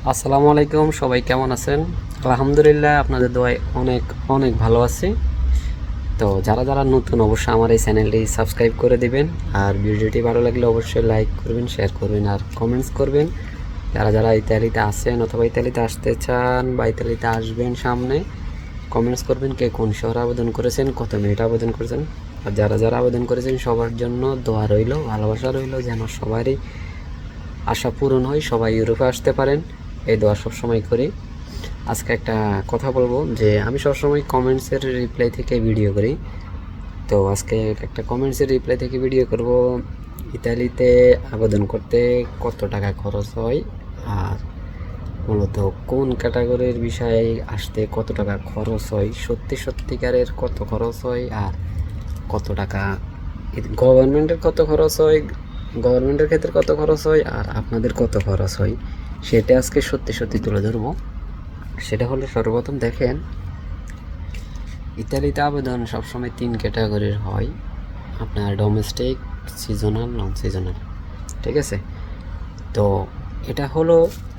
আসসালামু আলাইকুম, সবাই কেমন আছেন? আলহামদুলিল্লাহ, আপনাদের দোয়ায় অনেক অনেক ভালো আছি। তো যারা যারা নতুন অবশ্যই আমার এই চ্যানেলটি সাবস্ক্রাইব করে দিবেন, আর ভিডিওটি ভালো লাগলে অবশ্যই লাইক করবেন, শেয়ার করবেন আর কমেন্টস করবেন। যারা যারা ইতালিতে আছেন অথবা ইতালিতে আসতে চান বা ইতালিতে আসবেন সামনে, কমেন্টস করবেন কে কোন শহরে আবেদন করেছেন, কত মিনিট আবেদন করেছেন। আর যারা যারা আবেদন করেছেন সবার জন্য দোয়া রইল, ভালোবাসা রইল, যেন সবারই আশা পূরণ হয়, সবাই ইউরোপে আসতে পারেন, এই দোয়া সবসময় করি। আজকে একটা কথা বলবো যে আমি সবসময় কমেন্টসের রিপ্লাই থেকে ভিডিও করি। তো আজকে একটা কমেন্টসের রিপ্লাই থেকে ভিডিও করব। ইতালিতে আবেদন করতে কত টাকা খরচ হয়, আর মূলত কোন ক্যাটাগরির বিষয়ে আসতে কত টাকা খরচ হয়, সত্যিকারের কত খরচ হয়, আর কত টাকা গভর্নমেন্টের কত খরচ হয়, গভর্নমেন্টের ক্ষেত্রে কত খরচ হয়, আর আপনাদের কত খরচ হয়, সেটা আজকে সত্যি তুলে ধরবো। সেটা হলো, সর্বপ্রথম দেখেন, ইতালিতে আবেদন সবসময় 3 ক্যাটাগরির হয়। আপনার ডোমেস্টিক, সিজনাল, নন সিজনাল, ঠিক আছে? তো এটা হলো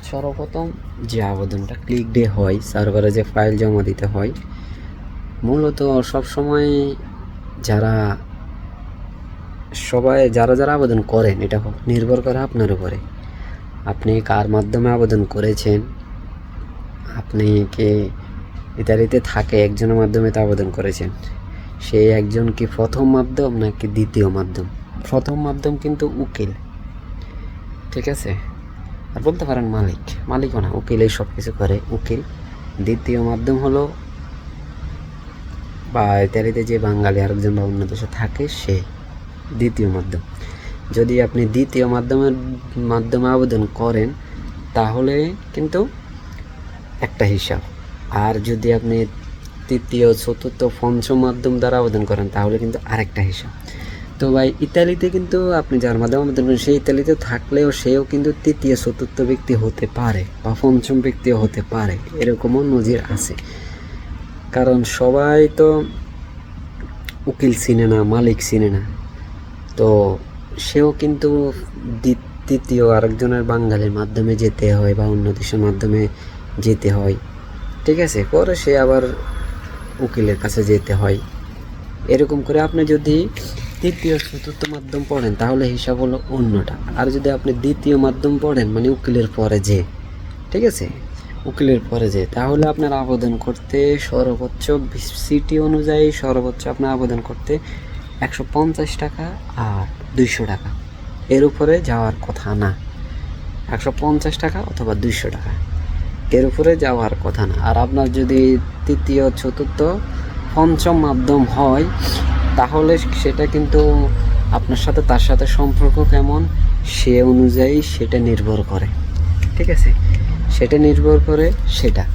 সর্বপ্রথম যে আবেদনটা ক্লিক ডে হয়, সার্ভারে যে ফাইল জমা দিতে হয়। মূলত সবসময় যারা যারা যারা আবেদন করেন, এটা নির্ভর করে আপনার উপরে। আপনি কার মাধ্যমে আবেদন করেছেন, আপনি কে ইতালিতে থাকে একজনের মাধ্যমে তো আবেদন করেছেন, সেই একজন কি প্রথম মাধ্যম নাকি দ্বিতীয় মাধ্যম? প্রথম মাধ্যম কিন্তু উকিল, ঠিক আছে? আর বলতে পারেন মালিকও না, উকিল এই সব কিছু করে, উকিল। দ্বিতীয় মাধ্যম হলো, বা ইতালিতে যে বাঙালি আরেকজন বা অন্য দেশে থাকে, সে দ্বিতীয় মাধ্যম। যদি আপনি দ্বিতীয় মাধ্যমে আবেদন করেন তাহলে কিন্তু একটা হিসাব, আর যদি আপনি তৃতীয়, চতুর্থ, পঞ্চম মাধ্যম দ্বারা আবেদন করেন তাহলে কিন্তু আরেকটা হিসাব। তো ভাই, ইতালিতে কিন্তু আপনি যার মাধ্যমে আবেদন করেন সেই ইতালিতে থাকলেও সেও কিন্তু তৃতীয়, চতুর্থ ব্যক্তি হতে পারে বা পঞ্চম ব্যক্তিও হতে পারে, এরকমও নজির আছে। কারণ সবাই তো উকিল চিনে না, মালিক চিনে না। তো সেও কিন্তু তৃতীয় আরেকজনের বাঙালির মাধ্যমে যেতে হয় বা অন্য দেশের মাধ্যমে যেতে হয়, ঠিক আছে? পরে সে আবার উকিলের কাছে যেতে হয়। এরকম করে আপনি যদি তৃতীয়, চতুর্থ মাধ্যম পড়েন তাহলে হিসাব হলো অন্যটা। আর যদি আপনি দ্বিতীয় মাধ্যম পড়েন, মানে উকিলের পরে যে, ঠিক আছে, উকিলের পরে যে, তাহলে আপনার আবেদন করতে সর্বোচ্চ সিটি অনুযায়ী সর্বোচ্চ আপনার আবেদন করতে 150 টাকা আর 200 টাকা, এর উপরে যাওয়ার কথা না। 150 টাকা অথবা 200 টাকা, এর উপরে যাওয়ার কথা না। আর আপনার যদি তৃতীয়, চতুর্থ, পঞ্চম মাধ্যম হয় তাহলে সেটা কিন্তু আপনার সাথে তার সাথে সম্পর্ক কেমন সে অনুযায়ী সেটা নির্ভর করে, ঠিক আছে? সেটা নির্ভর করে সেটা।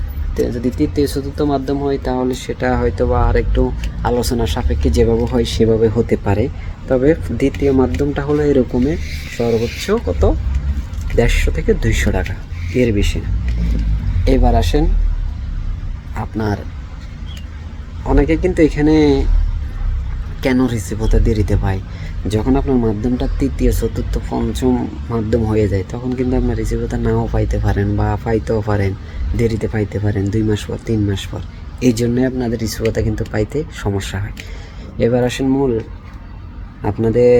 যদি তৃতীয়, চতুর্থ মাধ্যম হয় তাহলে সেটা হয়তো বা আর একটু আলোচনা সাপেক্ষে যেভাবে হয় সেভাবে হতে পারে। তবে দ্বিতীয় মাধ্যমটা হলো এরকমের, সর্বোচ্চ কত, 150 থেকে 200 টাকা, এর বেশি না। এবার আসেন, আপনার অনেকে কিন্তু এখানে কেন রিসিভ হতে দেরিতে পায়, যখন আপনার মাধ্যমটা তৃতীয়, চতুর্থ, পঞ্চম মাধ্যম হয়ে যায় তখন কিন্তু আপনার রিসিভ হতে নাও পাইতে পারেন বা পাইতেও পারেন, দেরিতে পাইতে পারেন, 2 মাস পর, 3 মাস পর। এই জন্যই আপনাদের রিসিভ হতে কিন্তু পাইতে সমস্যা হয়। এবার আসেন মূল, আপনাদের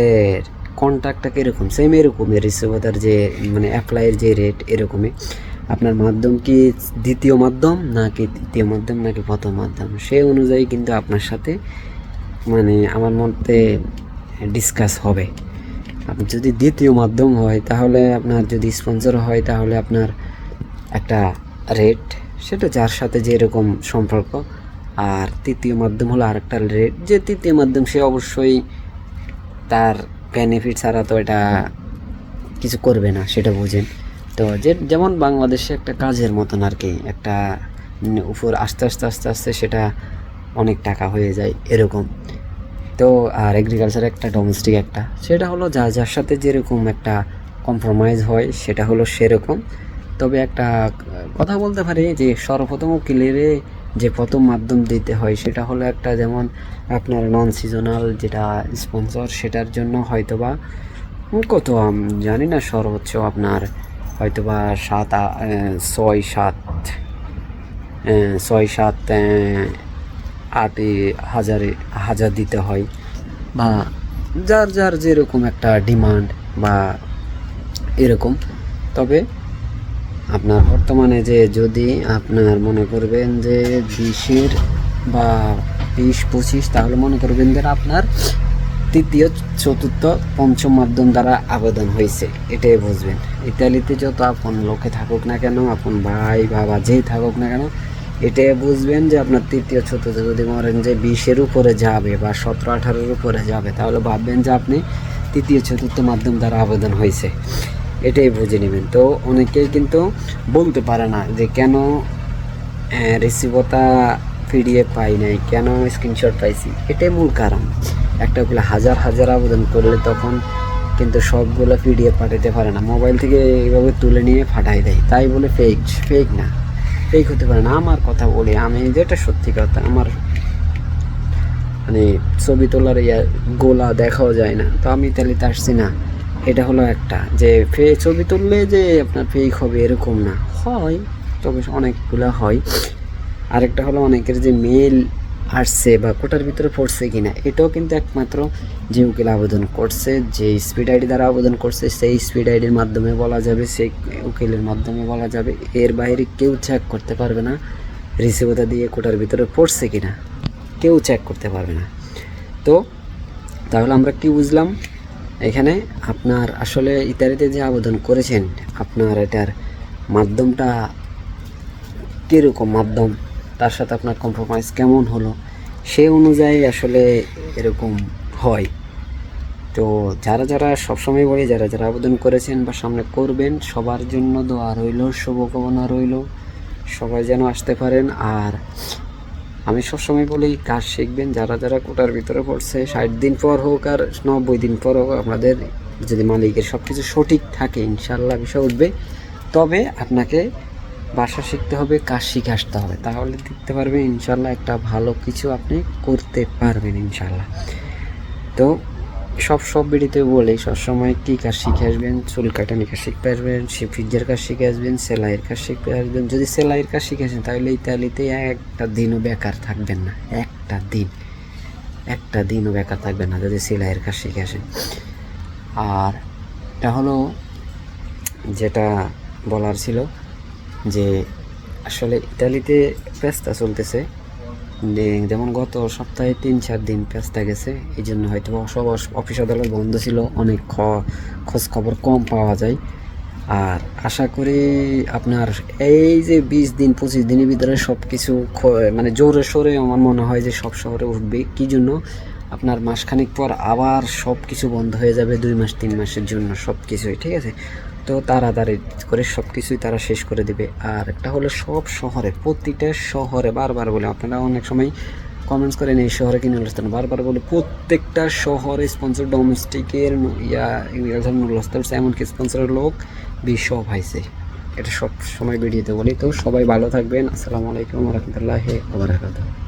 কন্ট্যাক্টটা কীরকম, সেম এরকমই রিসিভ হতার যে, মানে অ্যাপ্লাইয়ের যে রেট এরকমই। আপনার মাধ্যম কি দ্বিতীয় মাধ্যম নাকি তৃতীয় মাধ্যম নাকি প্রথম মাধ্যম, সেই অনুযায়ী কিন্তু আপনার সাথে, মানে আমার মতে ডিসকাস হবে। আপনি যদি দ্বিতীয় মাধ্যম হয় তাহলে আপনার, যদি স্পন্সর হয় তাহলে আপনার একটা রেট, সেটা যার সাথে যেরকম সম্পর্ক। আর তৃতীয় মাধ্যম হলো আরেকটা রেট, যে তৃতীয় মাধ্যম সে অবশ্যই তার বেনিফিট ছাড়া তো এটা কিছু করবে না, সেটা বুঝেন তো। যেমন বাংলাদেশে একটা কাজের মতন আর কি, একটা উপর আস্তে আস্তে আস্তে আস্তে সেটা অনেক টাকা হয়ে যায় এরকম। তো আর এগ্রিকালচার একটা, ডোমেস্টিক একটা, সেটা হলো যার সাথে যেরকম একটা কম্প্রোমাইজ হয় সেটা হলো সেরকম। তবে একটা কথা বলতে পারি যে সর্বপ্রথম উকিলের যে প্রথম মাধ্যম দিতে হয় সেটা হলো একটা, যেমন আপনার নন সিজনাল যেটা স্পন্সর, সেটার জন্য হয়তো বা কত জানি না, সর্বোচ্চ আপনার হয়তো বা 6-7 দিতে হয়, বা যার যার যেরকম একটা ডিমান্ড বা এরকম। তবে আপনার বর্তমানে যে যদি আপনার মনে করবেন যে 20-এর বা 20-25, তাহলে মনে করবেন যে আপনার তৃতীয়, চতুর্থ, পঞ্চম মাধ্যম দ্বারা আবেদন হয়েছে, এটাই বুঝবেন। ইতালিতে যত আপন লোকে থাকুক না কেন, আপন ভাই বাবা যেই থাকুক না কেন, এটাই বুঝবেন যে আপনার তৃতীয়, চতুর্থ যদি মরেন যে 20-এর উপরে যাবে বা 17-18-এর উপরে যাবে, তাহলে ভাববেন যে আপনি তৃতীয়, চতুর্থ মাধ্যম দ্বারা আবেদন হয়েছে, এটাই বুঝে নেবেন। তো অনেকেই কিন্তু বলতে পারে না যে কেন রিসিভটা পিডিএফ পাই নাই, কেন স্ক্রিনশট পাইছি। এটাই মূল কারণ। একটাগুলো হাজার হাজার আবেদন করলে তখন কিন্তু সবগুলো পিডিএফ পাঠাতে পারে না, মোবাইল থেকে এইভাবে তুলে নিয়ে পাঠাই দেয়, তাই বলে ফেক না, ফেক হতে পারে না। আমার কথা বলি, আমি যেটা সত্যি কথা, আমার মানে ছবি তোলার গোলা দেখাও যায় না, তো আমি ইতালিতে আসছি না। এটা হলো একটা যে ছবি তুললে যে আপনার ফেক হবে এরকম না, হয় তবে অনেকগুলো হয়। আরেকটা হলো অনেকের যে মেল আসছে বা কোটার ভিতরে পড়ছে কিনা, এটাও কিন্তু একমাত্র যে উকিল আবেদন করছে, যে স্পিড আইডি দ্বারা আবেদন করছে, সেই স্পিড আইডির মাধ্যমে বলা যাবে, সেই উকিলের মাধ্যমে বলা যাবে। এর বাইরে কেউ চেক করতে পারবে না রিসিভটা দিয়ে কোটার ভিতরে পড়ছে কিনা, কেউ চেক করতে পারবে না। তো তাহলে আমরা কি বুঝলাম এখানে? আপনার আসলে ইতালিতে যে আবেদন করেছেন, আপনার এটার মাধ্যমটা কীরকম মাধ্যম, তার সাথে আপনার কম্প্রোমাইজ কেমন হলো, সেই অনুযায়ী আসলে এরকম হয়। তো যারা যারা সবসময় বলি, যারা যারা আবেদন করেছেন বা সামনে করবেন, সবার জন্য দোয়া রইল, শুভকামনা রইল, সবাই যেন আসতে পারেন। আর আমি সবসময় বলি, কাজ শিখবেন। যারা যারা কোটার ভিতরে পড়ছে, 60 দিন পর হোক আর 90 দিন পর হোক, আমাদের যদি মালিকের সব কিছু সঠিক থাকে, ইনশাল্লাহ বিষয় উঠবে। তবে আপনাকে ভাষা শিখতে হবে, কাজ শিখে আসতে হবে, তাহলে দেখতে পারবেন ইনশাল্লাহ একটা ভালো কিছু আপনি করতে পারবেন ইনশাল্লাহ। তো সব ভিডিওতে বলি, সবসময় কী কাজ শিখে আসবেন, চুল কাটানি কাজ শিখতে আসবেন, ফ্রিজের কাজ শিখে আসবেন, সেলাইয়ের কাজ শিখতে আসবেন। যদি সেলাইয়ের কাজ শিখে আসেন, তাহলে ইতালিতে একটা দিনও বেকার থাকবেন না, একটা দিনও বেকার থাকবেন না যদি সেলাইয়ের কাজ শিখে আসেন। আর এটা হলো যেটা বলার ছিল, যে আসলে ইতালিতে পেস্তা চলতেছে, যেমন গত সপ্তাহে 3-4 দিন পেস্তা গেছে, এই জন্য হয়তো সব অফিস আদালত বন্ধ ছিল, অনেক খোঁজ খবর কম পাওয়া যায়। আর আশা করি আপনার এই যে 20 দিন 25 দিনের ভিতরে সব কিছু মানে জোরে সোরে আমার মনে হয় যে সব শহরে উঠবে। কী জন্য? আপনার মাসখানেক পর আবার সব কিছু বন্ধ হয়ে যাবে, 2 মাস 3 মাসের জন্য সব কিছুই, ঠিক আছে? তো তাড়াতাড়ি করে সব কিছুই তারা শেষ করে দেবে। আর একটা হলো সব শহরে, প্রতিটা শহরে, বারবার বলে, আপনারা অনেক সময় কমেন্টস করেন এই শহরে কিনে নুরস্থান, বারবার বলে প্রত্যেকটা শহরে স্পন্সর ডোমেস্টিকের নুরস্থান, এমনকি স্পন্সরের লোক সব হয়েছে। এটা সব সময় ভিডিওতে বলি। তো সবাই ভালো থাকবেন। আসসালামু আলাইকুম ওয়া রাহমাতুল্লাহি ওয়া বারাকাতুহু।